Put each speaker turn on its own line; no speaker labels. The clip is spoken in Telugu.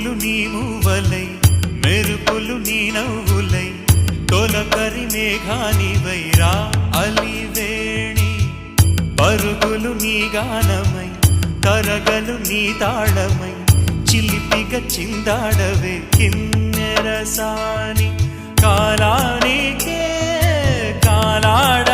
పువ్వులు నీ మూవలై మెరుపులు నీ నవ్వులై తొలకరి మేఘానివై రా అలివేణి పరుగులు నీ గానమై తరగలు నీ తాళమై చిలిపిగా చిందాడవే కిన్నెరసాని కాలానికే కాలాడ